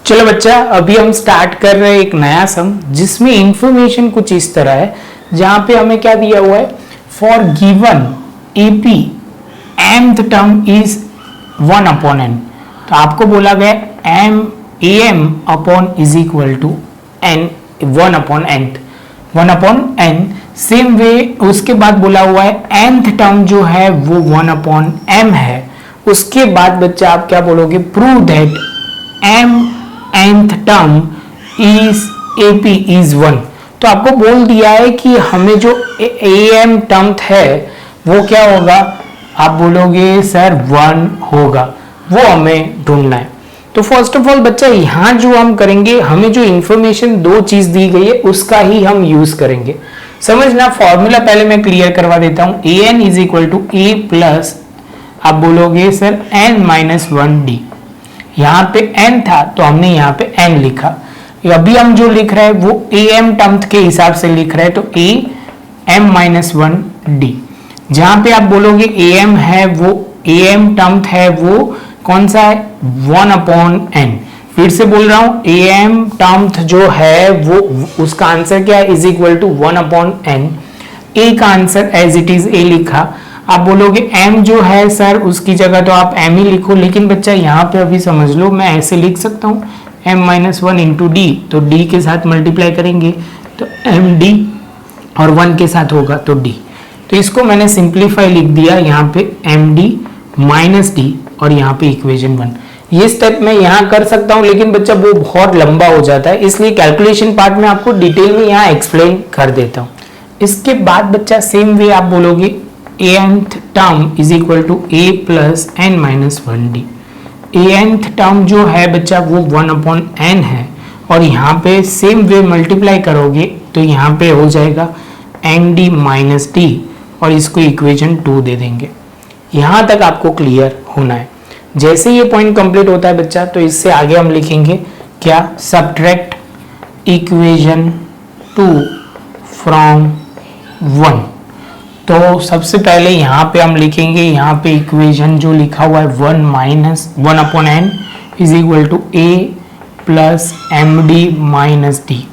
चलो बच्चा, अभी हम स्टार्ट कर रहे हैं एक नया सम जिसमें इंफॉर्मेशन कुछ इस तरह है, जहां पे हमें क्या दिया हुआ है, for given AP mth term is 1/n। तो आपको बोला गया am upon is equal to n 1/n। Same way उसके बाद बोला हुआ है nth टर्म जो है वो 1/m है। उसके बाद बच्चा आप क्या बोलोगे, prove that nth term is AP is 1। तो आपको बोल दिया है कि हमें जो am टर्म है वो क्या होगा, आप बोलोगे सर 1 होगा, वो हमें ढूंढना है। तो फर्स्ट ऑफ ऑल बच्चा यहां जो हम करेंगे, हमें जो इंफॉर्मेशन दो चीज दी गई है उसका ही हम यूज करेंगे। समझना, फॉर्मूला पहले मैं क्लियर करवा देता हूं। an is equal to a plus, आप बोलोगे सर n-1d। यहाँ पे n था तो हमने यहाँ पे n लिखा। अभी हम जो लिख रहे हैं वो am टर्म के हिसाब से लिख रहे हैं, तो am-1d। जहां पे आप बोलोगे am है वो am टर्म है वो कौन सा है, 1/n। फिर से बोल रहा हूं am टर्म जो है वो उसका आंसर क्या है, is equal to 1/n। a का answer as it is a लिखा। आप बोलोगे m जो है सर उसकी जगह तो आप m ही लिखो, लेकिन बच्चा यहाँ पे अभी समझ लो मैं ऐसे लिख सकता हूँ m-1 इंटू डी। तो d के साथ मल्टीप्लाई करेंगे तो md और 1 के साथ होगा तो d। तो इसको मैंने सिंप्लीफाई लिख दिया यहाँ पे md माइनस डी और यहाँ पे इक्वेशन 1। ये स्टेप मैं यहाँ कर सकता हूँ, लेकिन बच्चा वो बहुत लंबा हो जाता है, इसलिए कैलकुलेशन पार्ट में आपको डिटेल में यहाँ एक्सप्लेन कर देता हूँ। इसके बाद बच्चा सेम वे आप बोलोगे nth term is equal to a plus n-1d। nth term जो है बच्चा वो 1/n है, और यहाँ पे सेम वे मल्टीप्लाई करोगे तो यहाँ पे हो जाएगा md माइनस डी और इसको इक्वेशन 2 दे देंगे। यहाँ तक आपको क्लियर होना है। जैसे ये पॉइंट कंप्लीट होता है बच्चा, तो इससे आगे हम लिखेंगे क्या, सब्ट्रैक्ट इक्वेशन 2 फ्रॉम 1। तो सबसे पहले यहाँ पे हम लिखेंगे, यहाँ पे इक्वेशन जो लिखा हुआ है 1/n is equal to a plus md minus d.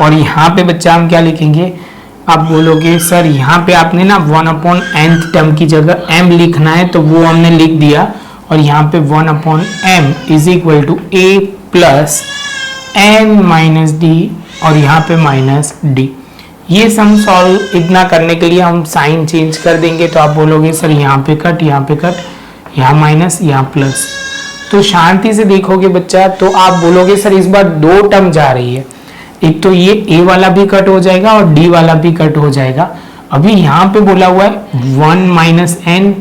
और यहाँ पे बच्चा हम क्या लिखेंगे, आप बोलोगे सर यहाँ पे आपने ना 1/n टर्म की जगह m लिखना है, तो वो हमने लिख दिया। और यहाँ पे 1/m is equal to a plus n minus d और यहाँ पे माइनस डी। ये सम सॉल्व इतना करने के लिए हम साइन चेंज कर देंगे, तो आप बोलोगे सर यहाँ पे कट, यहाँ पे कट, यहाँ माइनस, यहाँ प्लस। तो शांति से देखोगे बच्चा तो आप बोलोगे सर इस बार 2 टर्म जा रही है, एक तो ये a वाला भी कट हो जाएगा और d वाला भी कट हो जाएगा। अभी यहाँ पे बोला हुआ है 1 माइनस n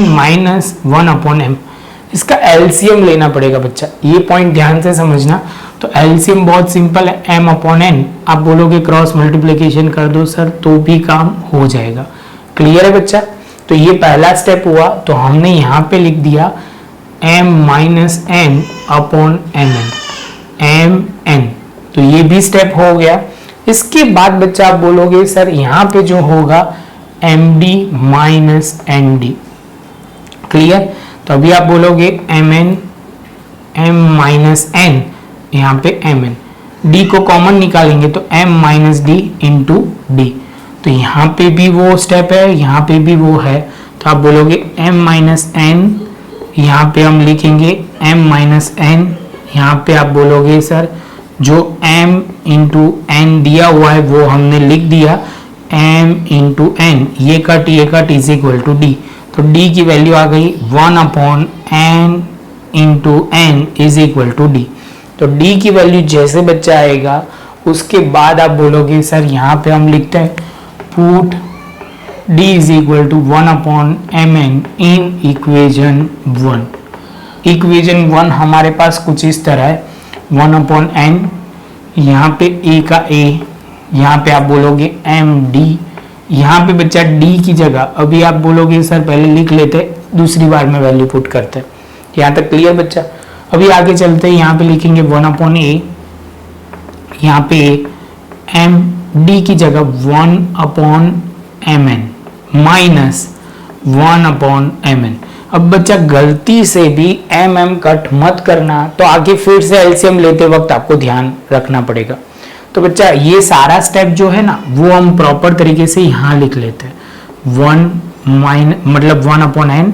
माइनस 1/m। इसका एलसीएम लेना पड़ेगा बच्चा, ये पॉइंट ध्यान से समझना। तो एलसीएम बहुत सिंपल है, m/n। आप बोलोगे क्रॉस मल्टीप्लिकेशन कर दो सर तो भी काम हो जाएगा। क्लियर है बच्चा। तो ये पहला स्टेप हुआ, तो हमने यहाँ पे लिख दिया m-n/mn mn। तो ये भी स्टेप हो गया। इसके बाद बच्चा आप बोलोगे सर यहाँ पे जो होगा md माइनस nd। क्लियर। तो अभी आप बोलोगे mn m माइनस n, यहाँ पे mn, d को कॉमन निकालेंगे तो m minus D into D. तो यहाँ पे भी वो स्टेप है, यहाँ पे भी वो है। तो आप बोलोगे m माइनस n, यहाँ पे हम लिखेंगे m माइनस n। यहाँ पे आप बोलोगे सर जो m इंटू n दिया हुआ है वो हमने लिख दिया m इंटू n, ये cut is equal to d। तो d की वैल्यू आ गई 1/n into n is equal to d। तो d की वैल्यू जैसे बच्चा आएगा उसके बाद आप बोलोगे सर यहाँ पे हम लिखते हैं put d is equal to 1/mn in equation 1। Equation 1 हमारे पास कुछ इस तरह है 1/n, यहाँ पे a का a, यहाँ पे आप बोलोगे md। यहाँ पे बच्चा d की जगह अभी आप बोलोगे सर पहले लिख लेते, दूसरी बार में वैल्यू पुट करते। यहाँ तक क्लियर बच्चा। अभी आगे चलते हैं, यहाँ पे लिखेंगे 1/a, यहाँ पे m d की जगह 1/mn माइनस 1/mn। अब बच्चा गलती से भी एम कट मत करना, तो आगे फिर से एलसीएम लेते वक्त आपको ध्यान रखना पड़ेगा। तो बच्चा ये सारा स्टेप जो है ना वो हम प्रॉपर तरीके से यहाँ लिख लेते हैं, 1/n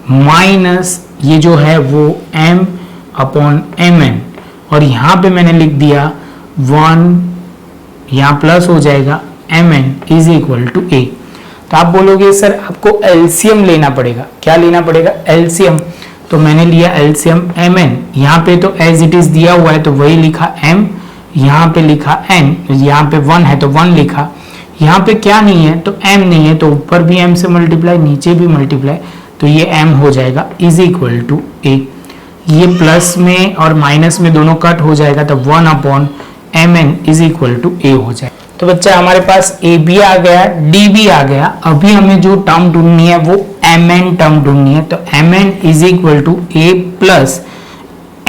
माइनस ये जो है वो m/mn, और यहाँ पे मैंने लिख दिया 1, यहाँ प्लस हो जाएगा mn is equal to a। तो आप बोलोगे सर आपको एलसीएम लेना पड़ेगा, क्या लेना पड़ेगा? एलसीएम। तो मैंने लिया एलसीएम mn, यहाँ पे तो एज इट इज दिया हुआ है तो वही लिखा m, यहाँ पे लिखा n, यहाँ पे 1 है तो 1 लिखा, यहाँ पे क्या नहीं है तो m नहीं है, तो ऊपर भी m से मल्टीप्लाई नीचे भी मल्टीप्लाई, तो ये m हो जाएगा इज इक्वल टू a। ये प्लस में और माइनस में दोनों कट हो जाएगा तो 1/mn is equal to a हो जाएगा। तो बच्चा हमारे पास a भी आ गया, d भी आ गया। अभी हमें जो टर्म ढूंढनी है वो mn टर्म ढूंढनी है, तो mn is equal to a plus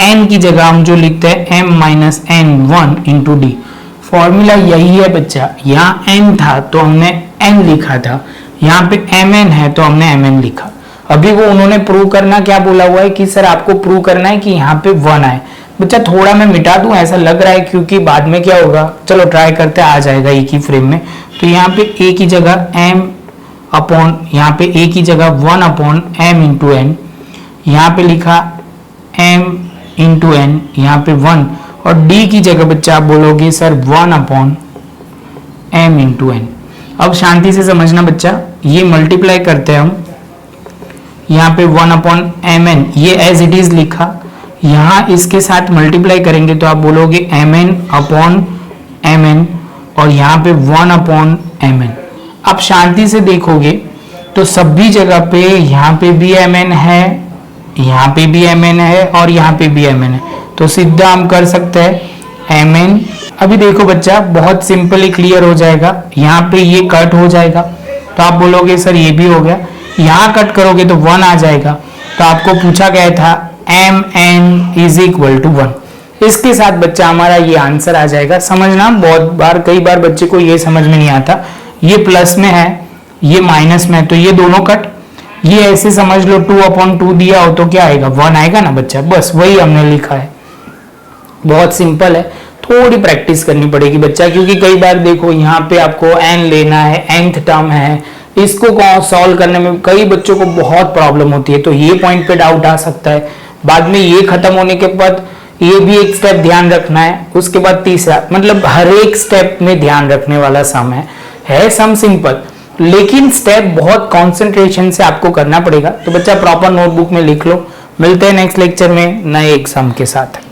n की जगह हम जो लिखते हैं m-n1 इंटू डी। फॉर्मूला यही है बच्चा, यहाँ n था तो हमने n लिखा था, यहाँ पे mn है तो हमने mn लिखा। अभी वो उन्होंने प्रूव करना क्या बोला हुआ है कि सर आपको प्रूव करना है कि यहाँ पे 1 आए। बच्चा थोड़ा मैं मिटा दूं ऐसा लग रहा है, क्योंकि बाद में क्या होगा, चलो ट्राई करते आ जाएगा एक ही फ्रेम में। तो यहाँ पे a की जगह यहाँ पे a की जगह 1/m इंटू n, यहाँ पे लिखा m इंटू n, यहाँ पे 1, और d की जगह बच्चा आप बोलोगे सर 1/m इंटू n। अब शांति से समझना बच्चा, ये मल्टीप्लाई करते हैं हम, यहाँ पे 1/mn ये एज इट इज लिखा, यहाँ इसके साथ मल्टीप्लाई करेंगे तो आप बोलोगे mn/mn, और यहाँ पे 1/mn। अब शांति से देखोगे तो सभी जगह पे यहाँ पे भी mn है, यहाँ पे भी mn है, और यहाँ पे भी mn है, तो सीधा हम कर सकते हैं mn। अभी देखो बच्चा बहुत सिंपली क्लियर हो जाएगा, यहाँ पे ये कट हो जाएगा तो आप बोलोगे सर ये भी हो गया, यहाँ कट करोगे तो 1 आ जाएगा, तो आपको पूछा गया था mn इज इक्वल टू 1। इसके साथ बच्चा हमारा ये आंसर आ जाएगा। समझना बहुत बार कई बार बच्चे को ये समझ में नहीं आता, ये प्लस में है ये माइनस में है, तो ये दोनों कट, ये ऐसे समझ लो 2/2 दिया हो तो क्या आएगा 1 आएगा ना बच्चा, बस वही हमने लिखा है। बहुत सिंपल है, थोड़ी प्रैक्टिस करनी पड़ेगी बच्चा, क्योंकि कई बार देखो यहाँ पे आपको n लेना है, nth टर्म है, इसको सॉल्व करने में कई बच्चों को बहुत प्रॉब्लम होती है, तो ये पॉइंट पे डाउट आ सकता है। बाद में ये खत्म होने के बाद ये भी एक स्टेप ध्यान रखना है, उसके बाद तीसरा, मतलब हर एक स्टेप में ध्यान रखने वाला सम है सम सिंपल, लेकिन स्टेप बहुत कंसंट्रेशन से आपको करना पड़ेगा। तो बच्चा प्रॉपर नोटबुक में लिख लो। मिलते हैं नेक्स्ट लेक्चर में नए एक सम के साथ।